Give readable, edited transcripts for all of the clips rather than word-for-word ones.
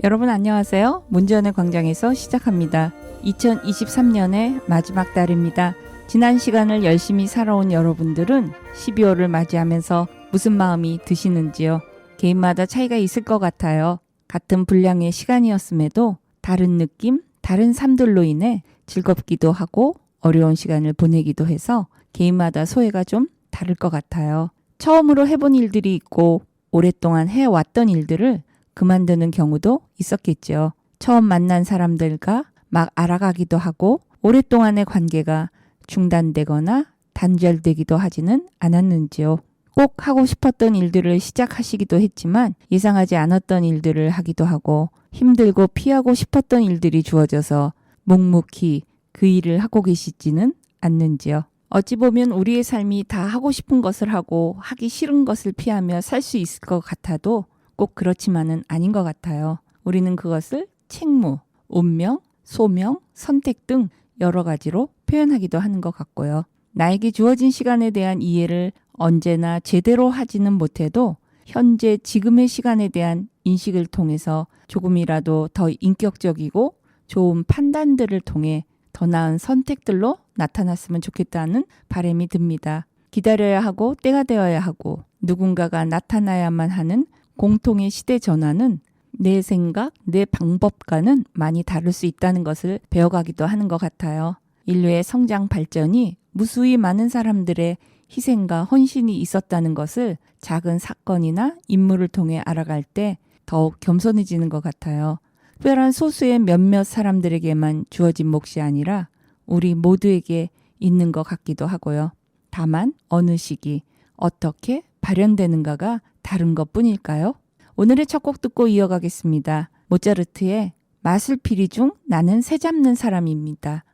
여러분 안녕하세요. 문제연의 광장에서 시작합니다. 2023년의 마지막 달입니다. 지난 시간을 열심히 살아온 여러분들은 12월을 맞이하면서 무슨 마음이 드시는지요? 개인마다 차이가 있을 것 같아요. 같은 분량의 시간이었음에도 다른 느낌, 다른 삶들로 인해 즐겁기도 하고 어려운 시간을 보내기도 해서 개인마다 소회가 좀 다를 것 같아요. 처음으로 해본 일들이 있고 오랫동안 해왔던 일들을 그만두는 경우도 있었겠죠. 처음 만난 사람들과 막 알아가기도 하고 오랫동안의 관계가 중단되거나 단절되기도 하지는 않았는지요. 꼭 하고 싶었던 일들을 시작하시기도 했지만 예상하지 않았던 일들을 하기도 하고 힘들고 피하고 싶었던 일들이 주어져서 묵묵히 그 일을 하고 계시지는 않는지요. 어찌 보면 우리의 삶이 다 하고 싶은 것을 하고 하기 싫은 것을 피하며 살 수 있을 것 같아도 꼭 그렇지만은 아닌 것 같아요. 우리는 그것을 책무, 운명, 소명, 선택 등 여러 가지로 표현하기도 하는 것 같고요. 나에게 주어진 시간에 대한 이해를 언제나 제대로 하지는 못해도 현재 지금의 시간에 대한 인식을 통해서 조금이라도 더 인격적이고 좋은 판단들을 통해 더 나은 선택들로 나타났으면 좋겠다는 바람이 듭니다. 기다려야 하고 때가 되어야 하고 누군가가 나타나야만 하는 공통의 시대 전환은 내 생각, 내 방법과는 많이 다를 수 있다는 것을 배워가기도 하는 것 같아요. 인류의 성장 발전이 무수히 많은 사람들의 희생과 헌신이 있었다는 것을 작은 사건이나 인물을 통해 알아갈 때 더욱 겸손해지는 것 같아요. 특별한 소수의 몇몇 사람들에게만 주어진 몫이 아니라 우리 모두에게 있는 것 같기도 하고요. 다만 어느 시기, 어떻게 발현되는가가 다른 것뿐일까요? 오늘의 첫 곡 듣고 이어가겠습니다. 모차르트의 마술피리 중 나는 새 잡는 사람입니다.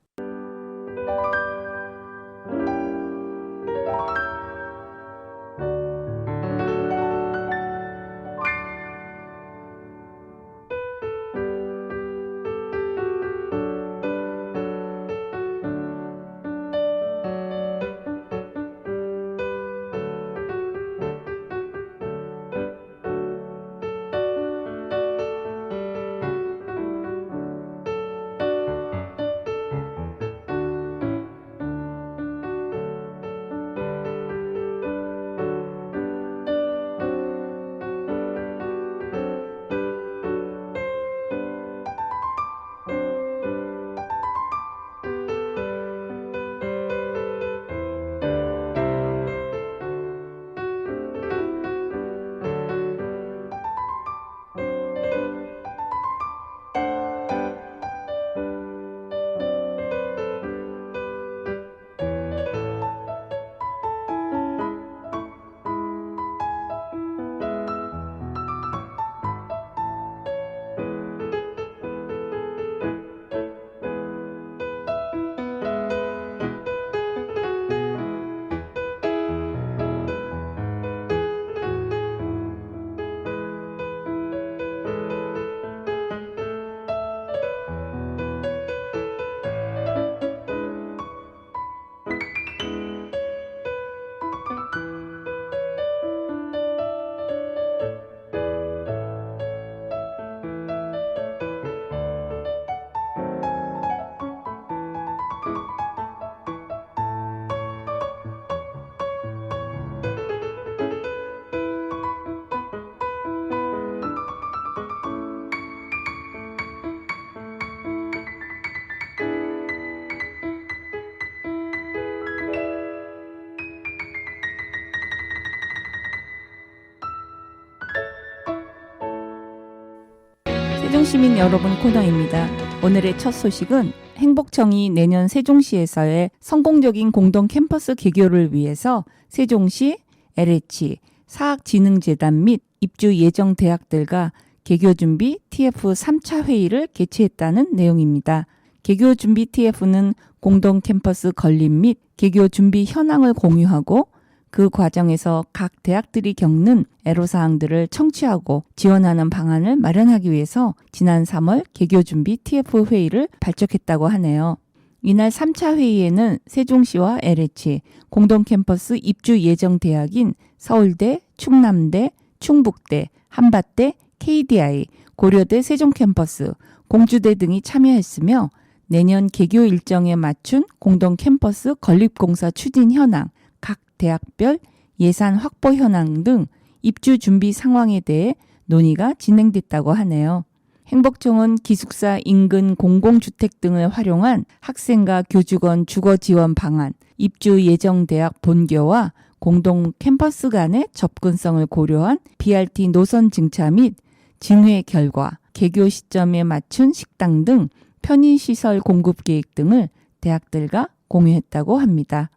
세종시민 여러분 코너입니다. 오늘의 첫 소식은 행복청이 내년 세종시에서의 성공적인 공동 캠퍼스 개교를 위해서 세종시, LH, 사학진흥재단 및 입주 예정 대학들과 개교준비 TF 3차 회의를 개최했다는 내용입니다. 개교준비 TF는 공동 캠퍼스 건립 및 개교준비 현황을 공유하고 그 과정에서 각 대학들이 겪는 애로사항들을 청취하고 지원하는 방안을 마련하기 위해서 지난 3월 개교준비 TF 회의를 발족했다고 하네요. 이날 3차 회의에는 세종시와 LH, 공동캠퍼스 입주 예정 대학인 서울대, 충남대, 충북대, 한밭대, KDI, 고려대 세종 캠퍼스, 공주대 등이 참여했으며 내년 개교 일정에 맞춘 공동 캠퍼스 건립공사 추진 현황, 각 대학별 예산 확보 현황 등 입주 준비 상황에 대해 논의가 진행됐다고 하네요. 행복청은 기숙사 인근 공공주택 등을 활용한 학생과 교직원 주거 지원 방안, 입주 예정 대학 본교와 공동 캠퍼스 간의 접근성을 고려한 BRT 노선 증차 및 진회 결과, 개교 시점에 맞춘 식당 등 편의시설 공급 계획 등을 대학들과 공유했다고 합니다.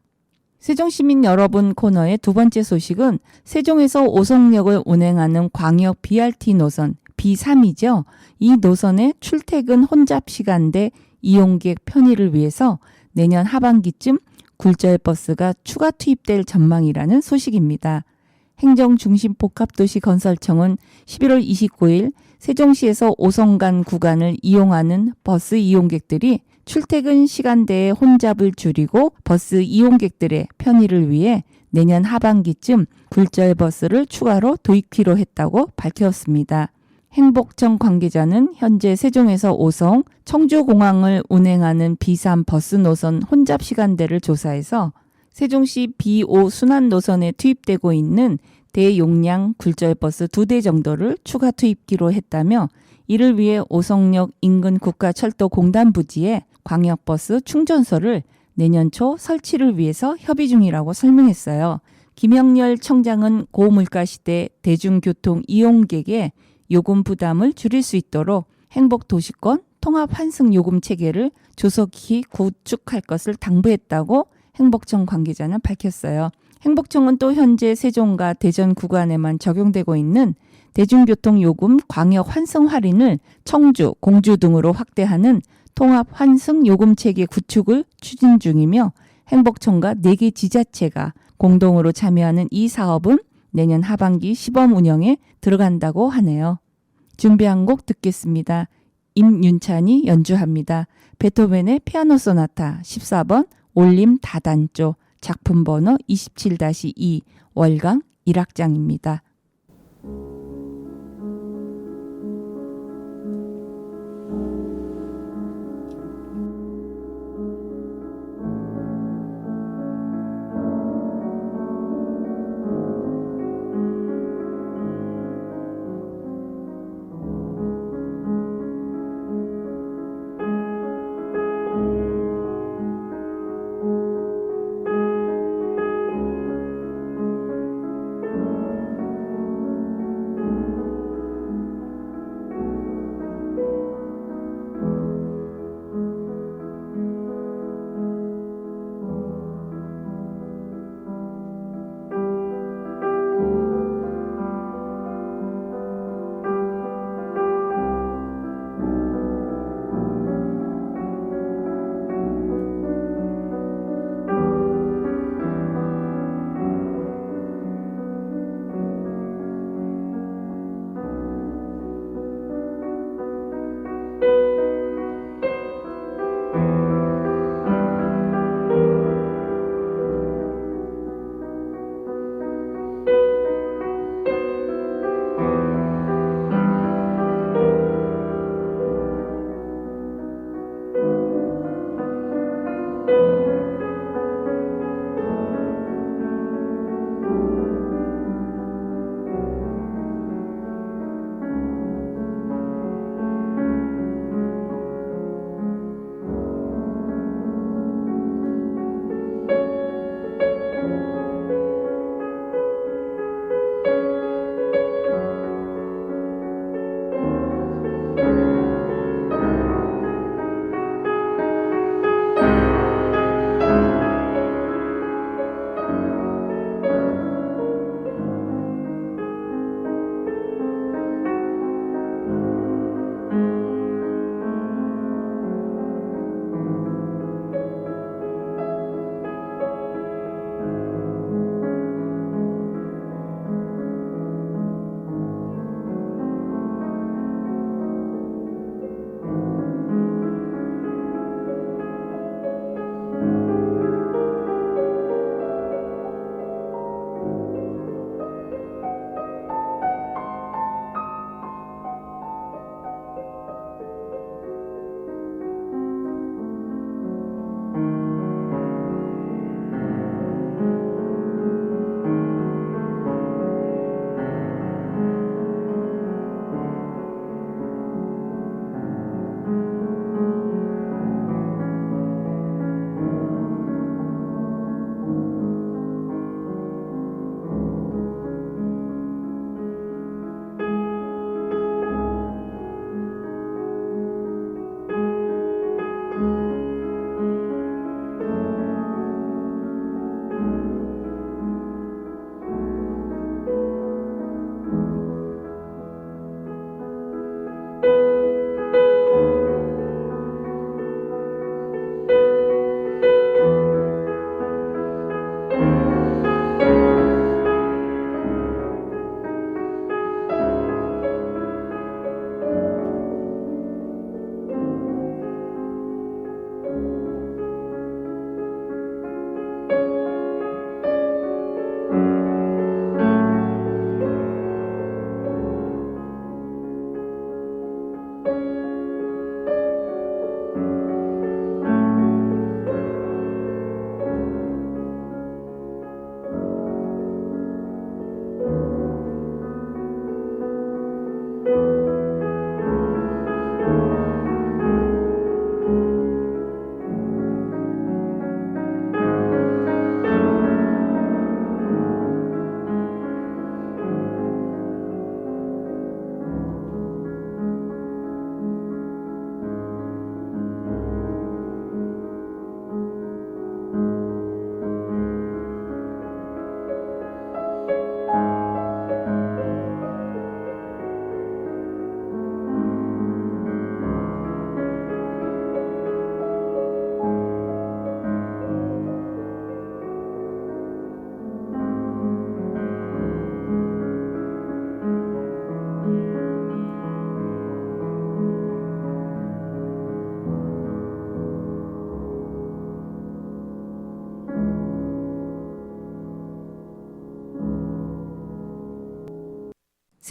세종시민 여러분 코너의 두 번째 소식은 세종에서 오송역을 운행하는 광역 BRT 노선 B3이죠. 이 노선의 출퇴근 혼잡 시간대 이용객 편의를 위해서 내년 하반기쯤 굴절버스가 추가 투입될 전망이라는 소식입니다. 행정중심복합도시건설청은 11월 29일 세종시에서 오송 간 구간을 이용하는 버스 이용객들이 출퇴근 시간대의 혼잡을 줄이고 버스 이용객들의 편의를 위해 내년 하반기쯤 굴절버스를 추가로 도입키로 했다고 밝혔습니다. 행복청 관계자는 현재 세종에서 오송, 청주공항을 운행하는 B3 버스 노선 혼잡 시간대를 조사해서 세종시 B5 순환 노선에 투입되고 있는 대용량 굴절버스 2대 정도를 추가 투입기로 했다며 이를 위해 오송역 인근 국가철도공단 부지에 광역버스 충전소를 내년 초 설치를 위해서 협의 중이라고 설명했어요. 김영렬 청장은 고물가 시대 대중교통 이용객의 요금 부담을 줄일 수 있도록 행복도시권 통합환승요금 체계를 조속히 구축할 것을 당부했다고 행복청 관계자는 밝혔어요. 행복청은 또 현재 세종과 대전 구간에만 적용되고 있는 대중교통요금 광역 환승 할인을 청주, 공주 등으로 확대하는 통합 환승 요금 체계 구축을 추진 중이며 행복청과 4개 지자체가 공동으로 참여하는 이 사업은 내년 하반기 시범 운영에 들어간다고 하네요. 준비한 곡 듣겠습니다. 임윤찬이 연주합니다. 베토벤의 피아노 소나타 14번 올림 다단조 작품 번호 27-2 월강 1악장입니다.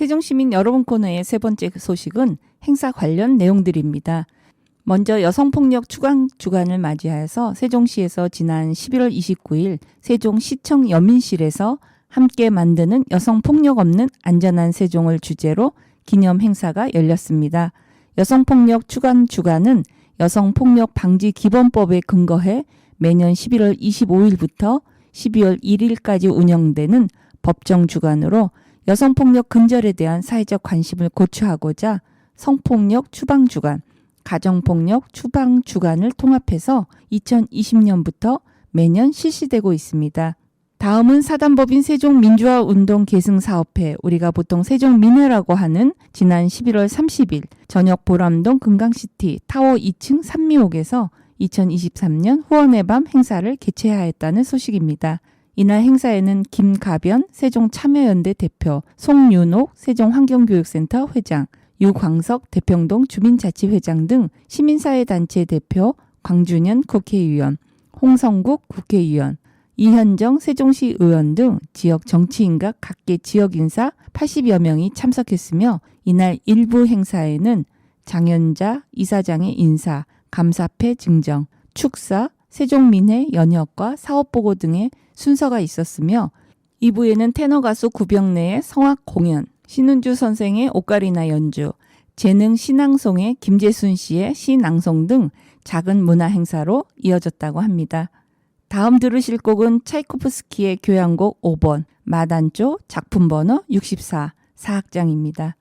세종시민 여러분 코너의 세 번째 소식은 행사 관련 내용들입니다. 먼저 여성폭력 추강 주간을 맞이하여서 세종시에서 지난 11월 29일 세종시청 여민실에서 함께 만드는 여성폭력 없는 안전한 세종을 주제로 기념 행사가 열렸습니다. 여성폭력 추강 주간은 여성폭력 방지 기본법에 근거해 매년 11월 25일부터 12월 1일까지 운영되는 법정 주간으로 여성폭력 근절에 대한 사회적 관심을 고취하고자 성폭력 추방 주간, 가정폭력 추방 주간을 통합해서 2020년부터 매년 실시되고 있습니다. 다음은 사단법인 세종민주화운동 계승사업회, 우리가 보통 세종민회라고 하는 지난 11월 30일 저녁 보람동 금강시티 타워 2층 산미옥에서 2023년 후원의 밤 행사를 개최하였다는 소식입니다. 이날 행사에는 김가변 세종참여연대 대표, 송윤옥 세종환경교육센터 회장, 유광석 대평동 주민자치회장 등 시민사회단체 대표, 광준현 국회의원, 홍성국 국회의원, 이현정 세종시 의원 등 지역 정치인과 각계 지역인사 80여 명이 참석했으며 이날 일부 행사에는 장현자 이사장의 인사, 감사패 증정, 축사, 세종민회 연혁과 사업보고 등의 순서가 있었으며 2부에는 테너 가수 구병래의 성악 공연, 신은주 선생의 오카리나 연주, 재능 신앙송의 김재순 씨의 시낭송 등 작은 문화 행사로 이어졌다고 합니다. 다음 들으실 곡은 차이코프스키의 교향곡 5번, 마단조 작품 번호 64, 사악장입니다.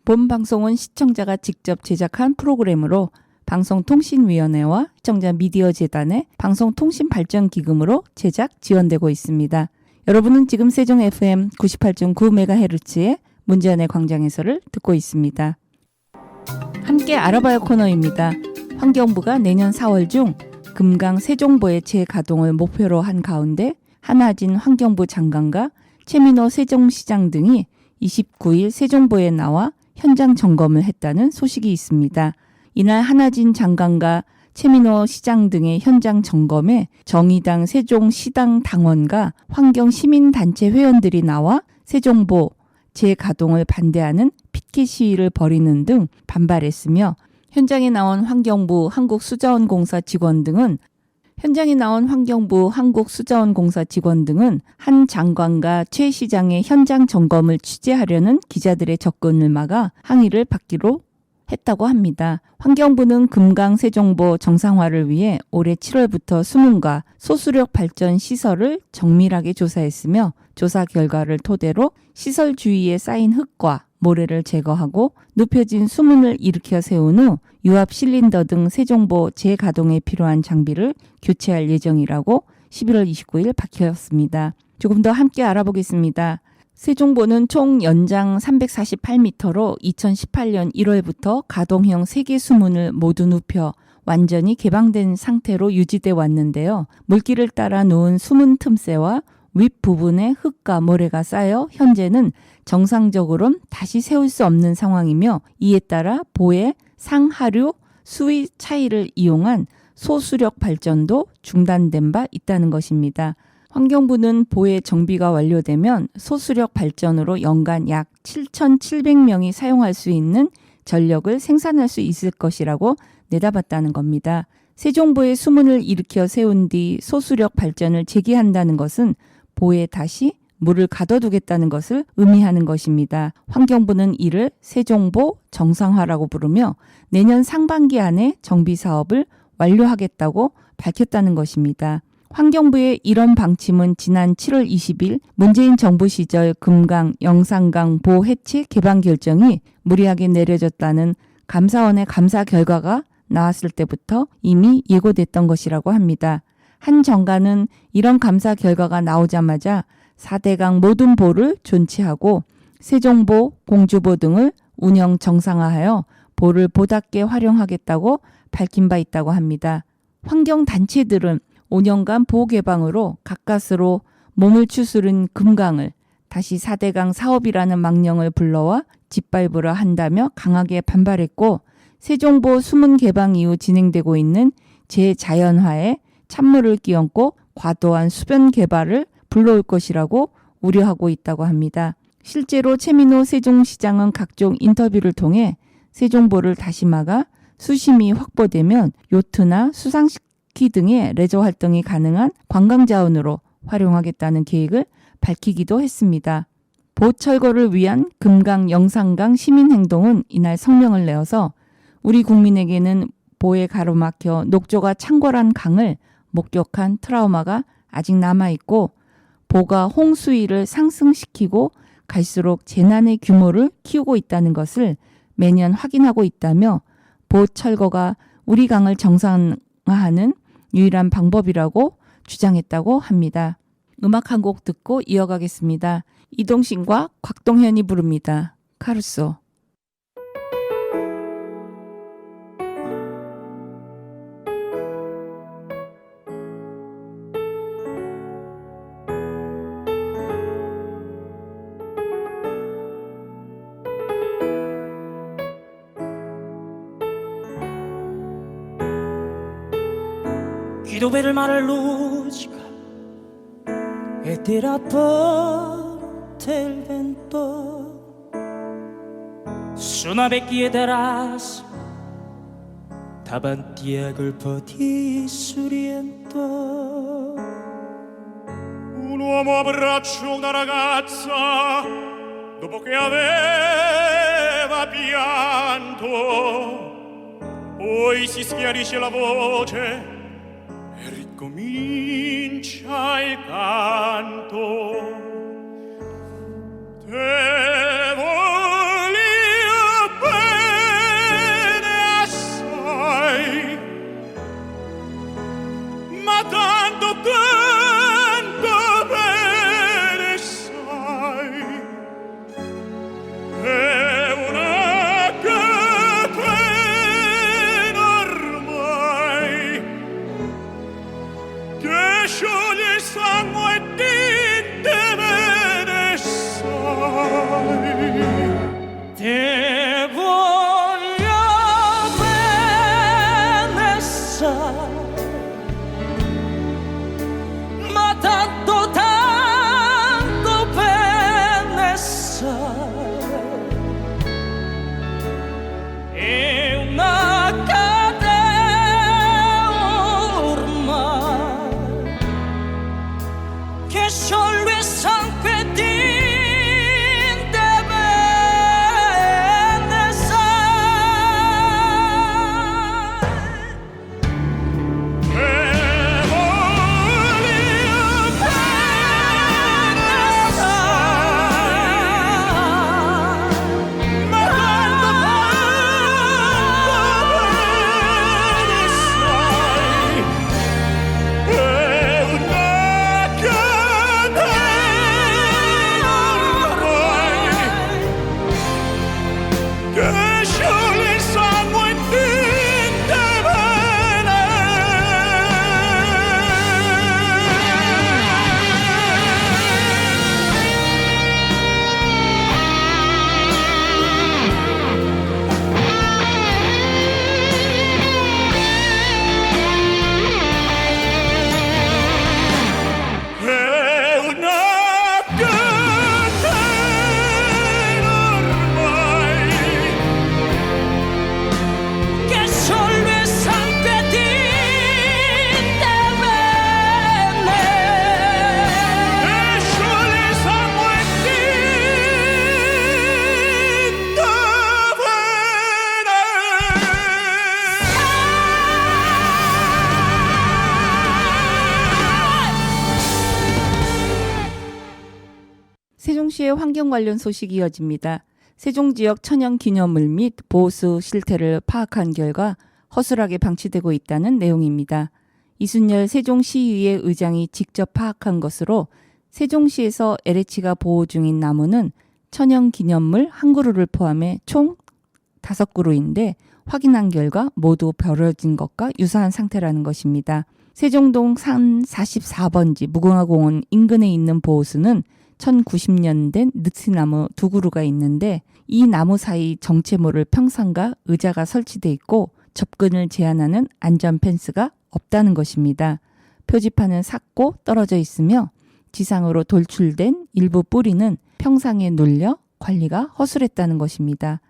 본 방송은 시청자가 직접 제작한 프로그램으로 방송통신위원회와 시청자 미디어재단의 방송통신발전기금으로 제작 지원되고 있습니다. 여러분은 지금 세종 FM 98.9MHz의 문제안의 광장에서를 듣고 있습니다. 함께 알아봐요 코너입니다. 환경부가 내년 4월 중 금강 세종보의 재가동을 목표로 한 가운데 한하진 환경부 장관과 최민호 세종시장 등이 29일 세종보에 나와 현장 점검을 했다는 소식이 있습니다. 이날 한하진 장관과 최민호 시장 등의 현장 점검에 정의당 세종시당 당원과 환경시민단체 회원들이 나와 세종보 재가동을 반대하는 피켓 시위를 벌이는 등 반발했으며 현장에 나온 환경부 한국수자원공사 직원 등은 한 장관과 최 시장의 현장 점검을 취재하려는 기자들의 접근을 막아 항의를 받기로 했다고 합니다. 환경부는 금강 세종보 정상화를 위해 올해 7월부터 수문과 소수력 발전 시설을 정밀하게 조사했으며 조사 결과를 토대로 시설 주위에 쌓인 흙과 모래를 제거하고 눕혀진 수문을 일으켜 세운 후 유압 실린더 등 세종보 재가동에 필요한 장비를 교체할 예정이라고 11월 29일 밝혔습니다. 조금 더 함께 알아보겠습니다. 세종보는 총 연장 348m로 2018년 1월부터 가동형 3개 수문을 모두 눕혀 완전히 개방된 상태로 유지돼 왔는데요. 물길을 따라 놓은 수문 틈새와 윗부분에 흙과 모래가 쌓여 현재는 정상적으로는 다시 세울 수 없는 상황이며 이에 따라 보의 상하류 수위 차이를 이용한 소수력 발전도 중단된 바 있다는 것입니다. 환경부는 보의 정비가 완료되면 소수력 발전으로 연간 약 7,700명이 사용할 수 있는 전력을 생산할 수 있을 것이라고 내다봤다는 겁니다. 세종보의 수문을 일으켜 세운 뒤 소수력 발전을 재개한다는 것은 보에 다시 물을 가둬두겠다는 것을 의미하는 것입니다. 환경부는 이를 세종보 정상화라고 부르며 내년 상반기 안에 정비 사업을 완료하겠다고 밝혔다는 것입니다. 환경부의 이런 방침은 지난 7월 20일 문재인 정부 시절 금강, 영산강 보 해체 개방 결정이 무리하게 내려졌다는 감사원의 감사 결과가 나왔을 때부터 이미 예고됐던 것이라고 합니다. 한 정가는 이런 감사 결과가 나오자마자 4대강 모든 보를 존치하고 세종보, 공주보 등을 운영 정상화하여 보를 보답게 활용하겠다고 밝힌 바 있다고 합니다. 환경단체들은 5년간 보 개방으로 가까스로 몸을 추스른 금강을 다시 4대강 사업이라는 망령을 불러와 짓밟으려 한다며 강하게 반발했고 세종보 수문 개방 이후 진행되고 있는 재자연화에 찬물을 끼얹고 과도한 수변 개발을 불러올 것이라고 우려하고 있다고 합니다. 실제로 최민호 세종시장은 각종 인터뷰를 통해 세종보를 다시 막아 수심이 확보되면 요트나 수상스키 등의 레저 활동이 가능한 관광자원으로 활용하겠다는 계획을 밝히기도 했습니다. 보 철거를 위한 금강 영산강 시민행동은 이날 성명을 내어서 우리 국민에게는 보에 가로막혀 녹조가 창궐한 강을 목격한 트라우마가 아직 남아있고 보가 홍수위를 상승시키고 갈수록 재난의 규모를 키우고 있다는 것을 매년 확인하고 있다며 보 철거가 우리 강을 정상화하는 유일한 방법이라고 주장했다고 합니다. 음악 한 곡 듣고 이어가겠습니다. 이동신과 곽동현이 부릅니다. 카루소. dove il mare luccica e tira forte il vento su una vecchia terrazza davanti a colpo di suriento. Un uomo abbraccia una ragazza dopo che aveva pianto, poi si schiarisce la voce e ricomincia il canto. Te voglio 세종시의 환경 관련 소식이 이어집니다. 세종 지역 천연 기념물 및 보수 실태를 파악한 결과 허술하게 방치되고 있다는 내용입니다. 이순열 세종시의회 의장이 직접 파악한 것으로 세종시에서 LH가 보호 중인 나무는 천연 기념물 한 그루를 포함해 총 5그루인데 확인한 결과 모두 버려진 것과 유사한 상태라는 것입니다. 세종동 산 44번지 무궁화공원 인근에 있는 보호수는 1090년 된 느티나무 2그루가 있는데 이 나무 사이 정체모를 평상과 의자가 설치돼 있고 접근을 제한하는 안전 펜스가 없다는 것입니다. 표지판은 삭고 떨어져 있으며 지상으로 돌출된 일부 뿌리는 평상에 눌려 관리가 허술했다는 것입니다.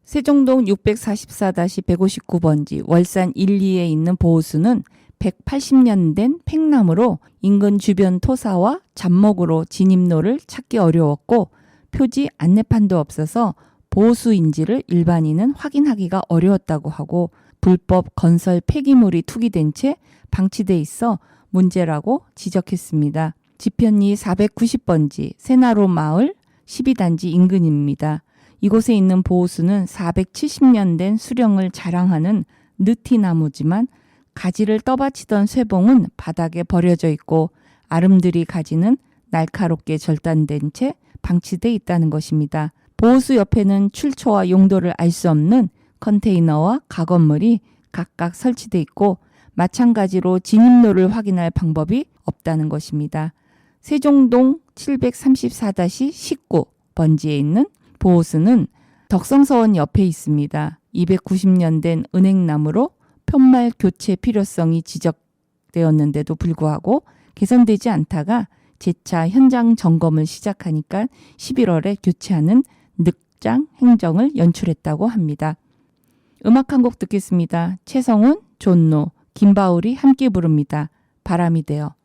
세종동 644-159번지 월산 1, 2에 있는 보호수는 180년 된 팽나무로 인근 주변 토사와 잡목으로 진입로를 찾기 어려웠고 표지 안내판도 없어서 보호수인지를 일반인은 확인하기가 어려웠다고 하고 불법 건설 폐기물이 투기된 채 방치돼 있어 문제라고 지적했습니다. 지편리 490번지 세나로 마을 12단지 인근입니다. 이곳에 있는 보호수는 470년 된 수령을 자랑하는 느티나무지만 가지를 떠받치던 쇠봉은 바닥에 버려져 있고 아름드리 가지는 날카롭게 절단된 채 방치돼 있다는 것입니다. 보호수 옆에는 출처와 용도를 알 수 없는 컨테이너와 가건물이 각각 설치돼 있고 마찬가지로 진입로를 확인할 방법이 없다는 것입니다. 세종동 734-19번지에 있는 보호수는 덕성서원 옆에 있습니다. 290년 된 은행나무로 편말 교체 필요성이 지적되었는데도 불구하고 개선되지 않다가 재차 현장 점검을 시작하니까 11월에 교체하는 늑장 행정을 연출했다고 합니다. 음악 한 곡 듣겠습니다. 최성훈, 존노, 김바울이 함께 부릅니다. 바람이 되어.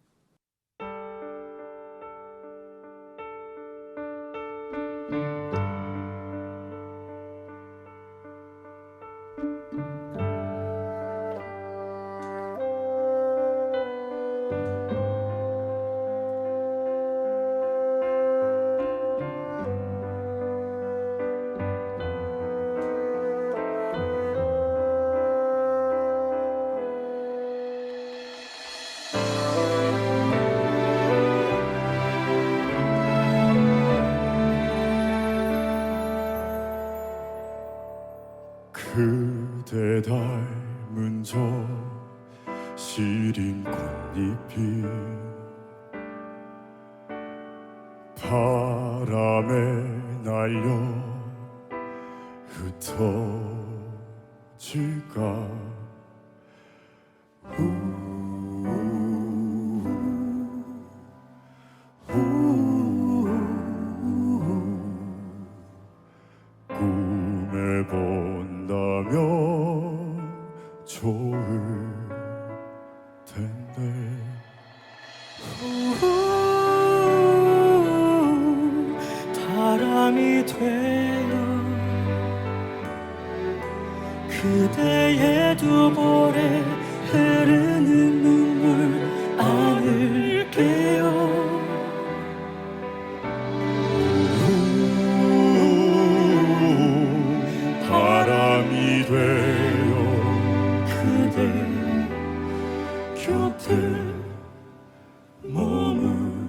그대 닮은 저 시린 꽃잎이 바람에 날려 흩어질까 꿈에 본다면 좋을 텐데 바람이 되어 그대의 두 볼에 흐르는 눈물 안을게요. 바람이 되어 그대 곁에 머물게요.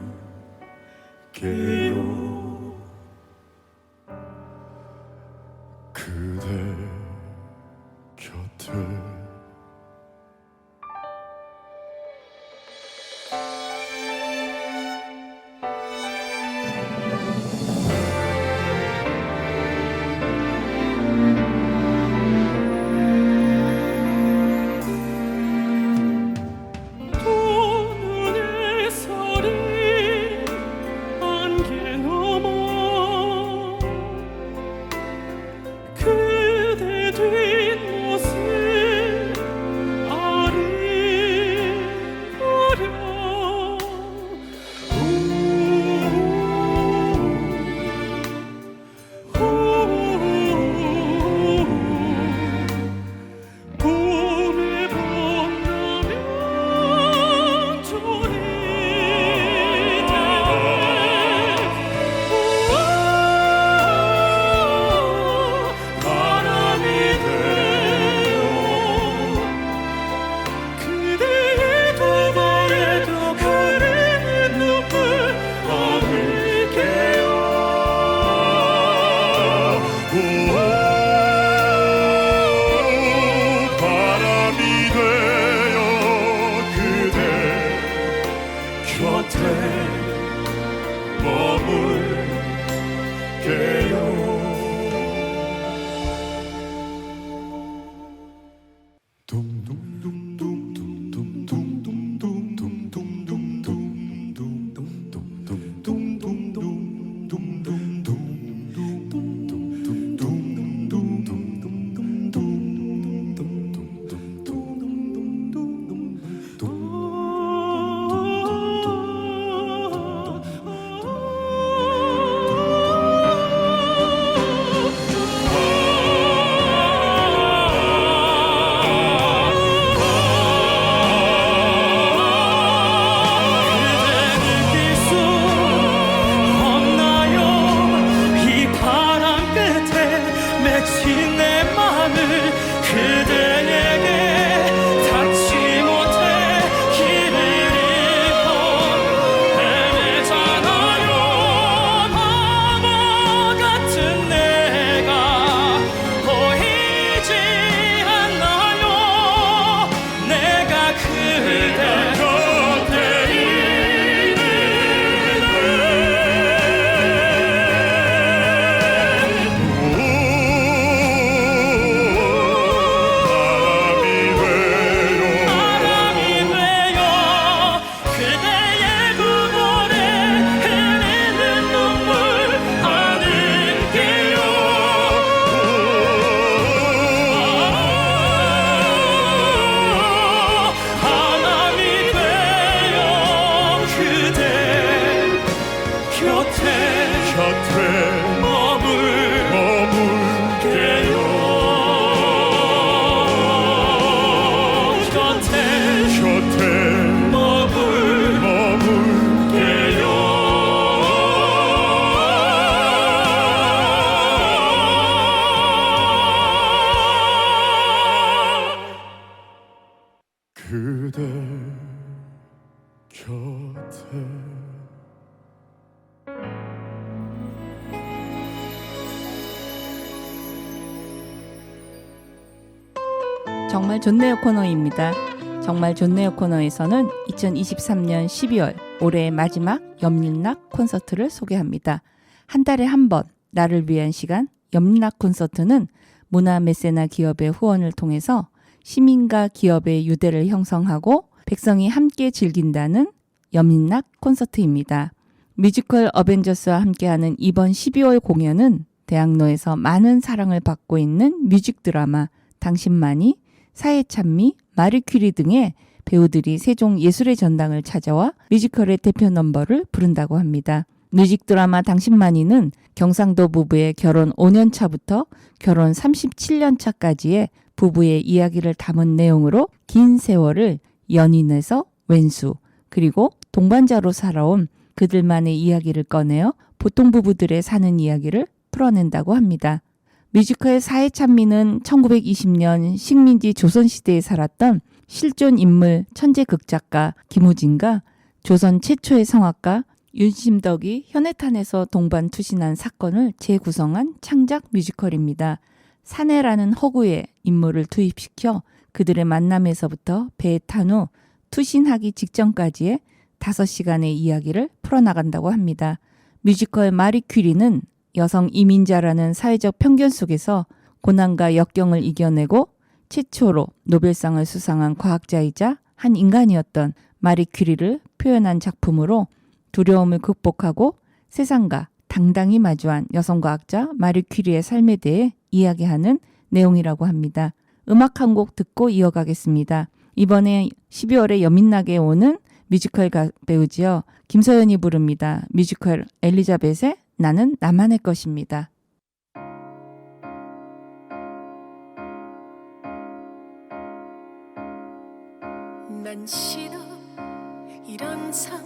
그대 곁에 그대 곁에 정말 좋네요 코너입니다. 정말 좋네요 코너에서는 2023년 12월 올해의 마지막 염릴락 콘서트를 소개합니다. 한 달에 한 번 나를 위한 시간 염릴락 콘서트는 문화 메세나 기업의 후원을 통해서 시민과 기업의 유대를 형성하고 백성이 함께 즐긴다는 염릴락 콘서트입니다. 뮤지컬 어벤져스와 함께하는 이번 12월 공연은 대학로에서 많은 사랑을 받고 있는 뮤직 드라마 당신만이, 사회찬미, 마리퀴리 등의 배우들이 세종 예술의 전당을 찾아와 뮤지컬의 대표 넘버를 부른다고 합니다. 뮤직 드라마 당신만이는 경상도 부부의 결혼 5년 차부터 결혼 37년 차까지의 부부의 이야기를 담은 내용으로 긴 세월을 연인에서 왼수 그리고 동반자로 살아온 그들만의 이야기를 꺼내어 보통 부부들의 사는 이야기를 풀어낸다고 합니다. 뮤지컬 사회찬미는 1920년 식민지 조선시대에 살았던 실존 인물 천재 극작가 김우진과 조선 최초의 성악가 윤심덕이 현해탄에서 동반 투신한 사건을 재구성한 창작 뮤지컬입니다. 사내라는 허구의 인물을 투입시켜 그들의 만남에서부터 배에 탄 후 투신하기 직전까지의 5시간의 이야기를 풀어나간다고 합니다. 뮤지컬 마리퀴리는 여성 이민자라는 사회적 편견 속에서 고난과 역경을 이겨내고 최초로 노벨상을 수상한 과학자이자 한 인간이었던 마리퀴리를 표현한 작품으로 두려움을 극복하고 세상과 당당히 마주한 여성과학자 마리퀴리의 삶에 대해 이야기하는 내용이라고 합니다. 음악 한 곡 듣고 이어가겠습니다. 이번에 12월에 여민락에 오는 뮤지컬 배우지요. 김서연이 부릅니다. 뮤지컬 엘리자벳의 나는 나만의 것입니다. 난 싫어 이런 삶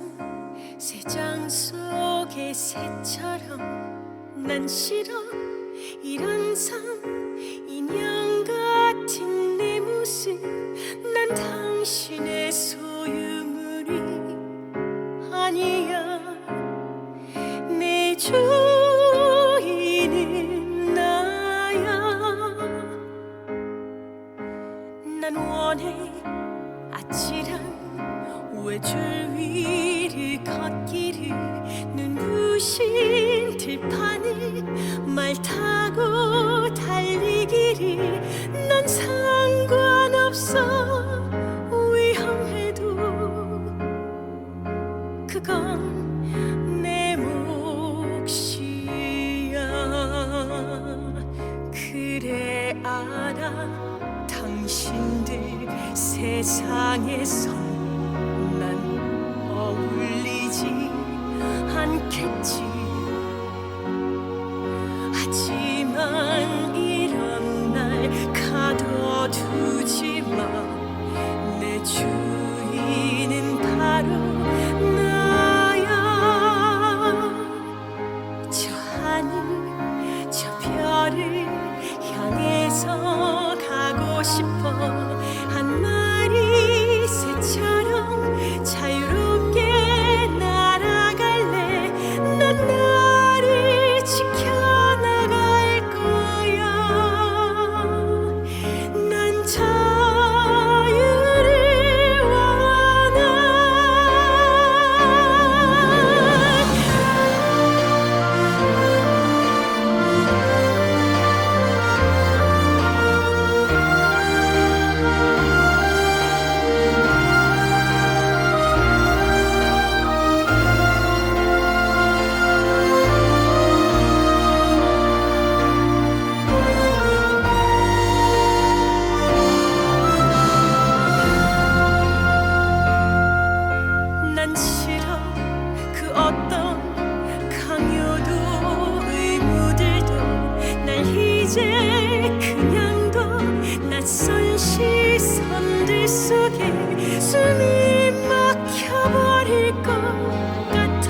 새장 속의 새처럼 난 싫어 이런 삶 인형 같은 내 모습 난 당신의 소유물이 아니야 내 주인은 나야 난 원해 아찔한 외줄 위를 걷기를 눈부신 들판을 일이 난 상관없어 위험해도 그건 내 몫이야. 그래 알아 당신들 세상에서 난 어울리지 않겠지. 하지만 이런 날 가둬두지 마. 내 주인은 바로 나야. 저 하늘 저 별을 향해서 가고 싶어. 한 마리 새처럼 자유롭게 날아갈래. 난 나를 지켜나갈 거야. 난 자유를 원해. 난 싫어 그 어떤 강요도 의무들도. 날 이제 그냥 둬. 낯선 시선들 속에 숨이 막혀버릴 것 같아.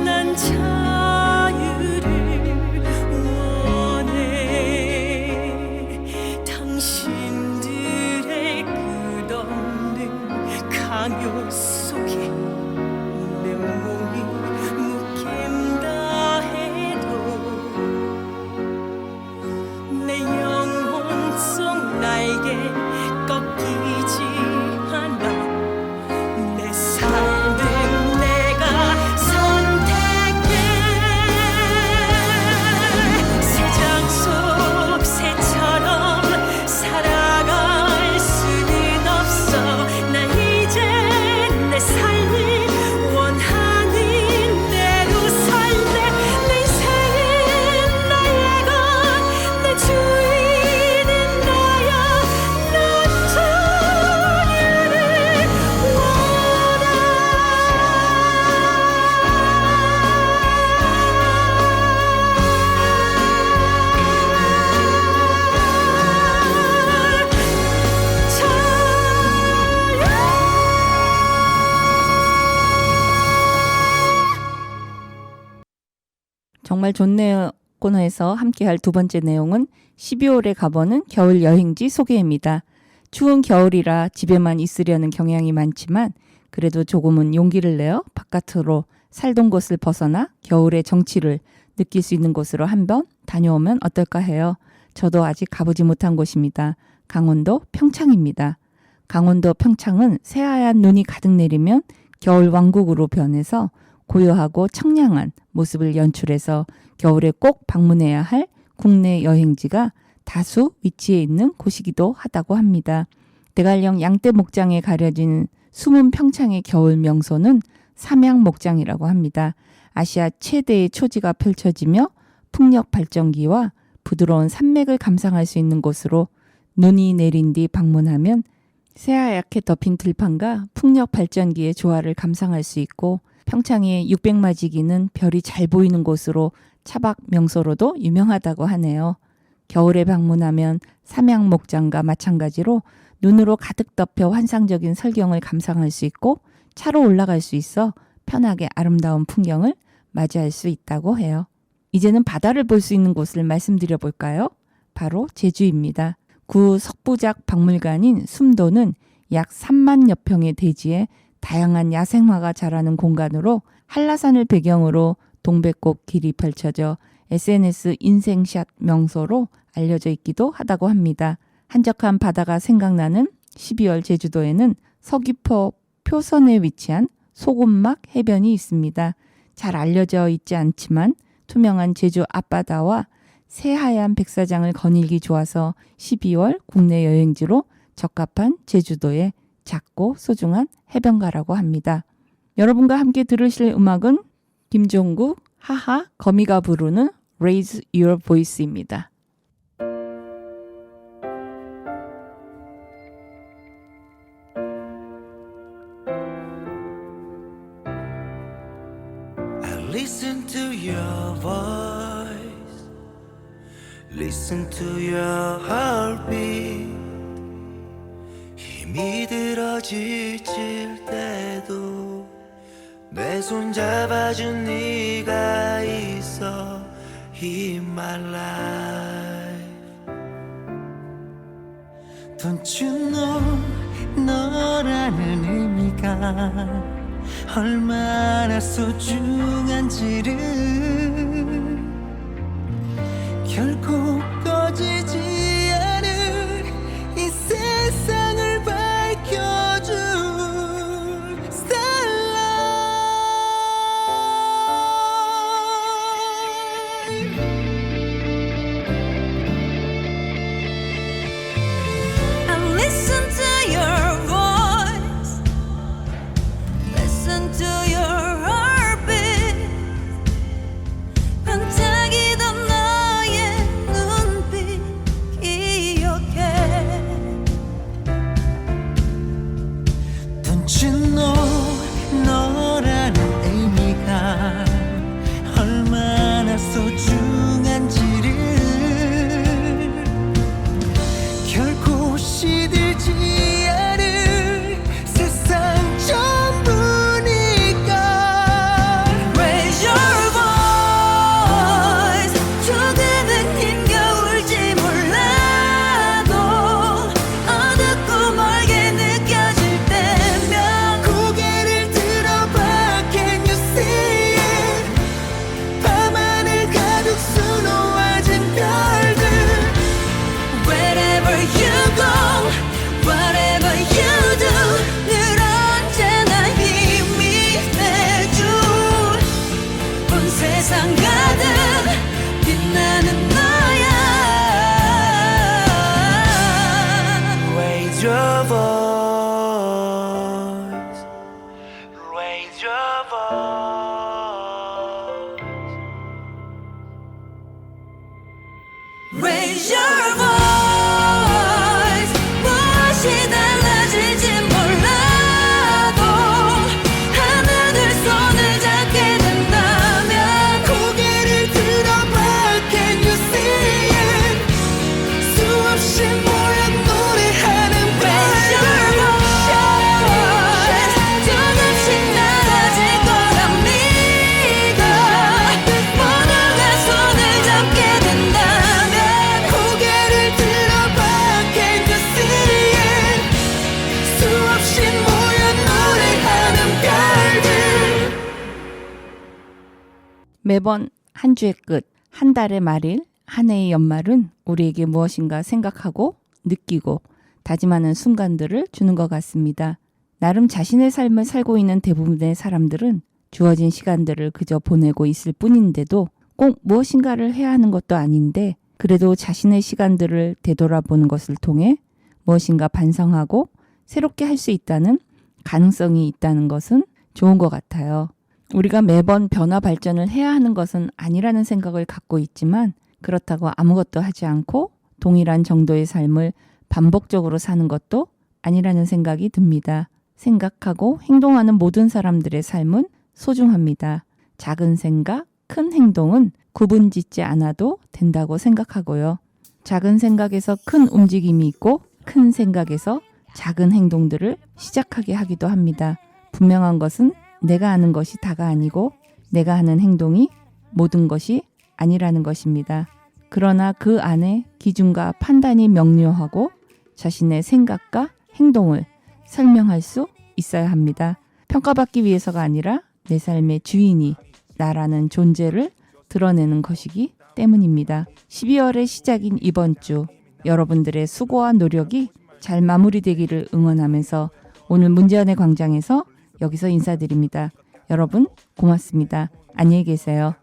난 자유를 원해. 당신들의 끝없는 강요 속에 내 몸이 묶인다 해도 내 영혼 속 날개 꺾이지 않아. 내 삶은 내가 선택해. 새장 속 새처럼 살아갈 수는 없어. 난 이제 내 삶을 원하는 대로 살래. 내 인생은 나의 것, 내 주인은 나야. 난 자유를 정말 좋네요 코너에서 함께할 두 번째 내용은 12월에 가보는 겨울 여행지 소개입니다. 추운 겨울이라 집에만 있으려는 경향이 많지만 그래도 조금은 용기를 내어 바깥으로 살던 곳을 벗어나 겨울의 정취를 느낄 수 있는 곳으로 한번 다녀오면 어떨까 해요. 저도 아직 가보지 못한 곳입니다. 강원도 평창입니다. 강원도 평창은 새하얀 눈이 가득 내리면 겨울 왕국으로 변해서 고요하고 청량한 모습을 연출해서 겨울에 꼭 방문해야 할 국내 여행지가 다수 위치해 있는 곳이기도 하다고 합니다. 대관령 양떼 목장에 가려진 숨은 평창의 겨울 명소는 삼양 목장이라고 합니다. 아시아 최대의 초지가 펼쳐지며 풍력 발전기와 부드러운 산맥을 감상할 수 있는 곳으로 눈이 내린 뒤 방문하면 새하얗게 덮인 들판과 풍력 발전기의 조화를 감상할 수 있고 평창의 600마지기는 별이 잘 보이는 곳으로 차박 명소로도 유명하다고 하네요. 겨울에 방문하면 삼양 목장과 마찬가지로 눈으로 가득 덮여 환상적인 설경을 감상할 수 있고 차로 올라갈 수 있어 편하게 아름다운 풍경을 맞이할 수 있다고 해요. 이제는 바다를 볼 수 있는 곳을 말씀드려 볼까요? 바로 제주입니다. 구 석부작 박물관인 숨도는 약 3만여 평의 대지에 다양한 야생화가 자라는 공간으로 한라산을 배경으로 동백꽃 길이 펼쳐져 SNS 인생샷 명소로 알려져 있기도 하다고 합니다. 한적한 바다가 생각나는 12월 제주도에는 서귀포 표선에 위치한 소금막 해변이 있습니다. 잘 알려져 있지 않지만 투명한 제주 앞바다와 새하얀 백사장을 거닐기 좋아서 12월 국내 여행지로 적합한 제주도의 작고 소중한 해변가라고 합니다. 여러분과 함께 들으실 음악은 김종국, 하하, 거미가 부르는 Raise Your Voice입니다. I listen to your voice, listen to your heartbeat. 힘이 들어 지칠 때도 내 손 잡아준 네가 있어 in my life. Don't you know 너라는 의미가 얼마나 소중한지를 결코 꺼지지 않을 이 세상을 밝혀줄 starlight. I listen to your voice, listen to your heartbeat. 반짝이던 너의 눈빛 기억해. Don't you know 너라는 의미가 얼마나 소중한지를 결코 시들지 않을 세상 전부니까. Raise your voice. 조금은 힘겨울지 몰라도 어둡고 멀게 느껴질 때면 고개를 들어봐 Can you see it? 밤하늘 가득 수놓아진 별들. Wherever you go, whatever you do, 늘 언제나 힘이 내줄 온 세상 가득 빛나는 너야. Raise your voice, raise your voice. Raise your voice. 무엇이 달라질지 몰라도 하나둘 손을 잡게 된다면 고개를 들어봐 Can you see it? 수없이 모여 노래하는 Raise your voice. 조금씩 나아질 거란 믿어. 모두가 손을 잡게 된다면 고개를 들어봐 Can you see it? 수없이 모여 노래하는 별들. 매번 한 주의 끝, 한 달의 말일, 한 해의 연말은 우리에게 무엇인가 생각하고 느끼고 다짐하는 순간들을 주는 것 같습니다. 나름 자신의 삶을 살고 있는 대부분의 사람들은 주어진 시간들을 그저 보내고 있을 뿐인데도 꼭 무엇인가를 해야 하는 것도 아닌데 그래도 자신의 시간들을 되돌아보는 것을 통해 무엇인가 반성하고 새롭게 할 수 있다는 가능성이 있다는 것은 좋은 것 같아요. 우리가 매번 변화 발전을 해야 하는 것은 아니라는 생각을 갖고 있지만 그렇다고 아무것도 하지 않고 동일한 정도의 삶을 반복적으로 사는 것도 아니라는 생각이 듭니다. 생각하고 행동하는 모든 사람들의 삶은 소중합니다. 작은 생각, 큰 행동은 구분 짓지 않아도 된다고 생각하고요. 작은 생각에서 큰 움직임이 있고 큰 생각에서 작은 행동들을 시작하게 하기도 합니다. 분명한 것은 내가 하는 것이 다가 아니고 내가 하는 행동이 모든 것이 아니라는 것입니다. 그러나 그 안에 기준과 판단이 명료하고 자신의 생각과 행동을 설명할 수 있어야 합니다. 평가받기 위해서가 아니라 내 삶의 주인이 나라는 존재를 드러내는 것이기 때문입니다. 12월의 시작인 이번 주 여러분들의 수고와 노력이 잘 마무리되기를 응원하면서 오늘 문제연의 광장에서 여기서 인사드립니다. 여러분 고맙습니다. 안녕히 계세요.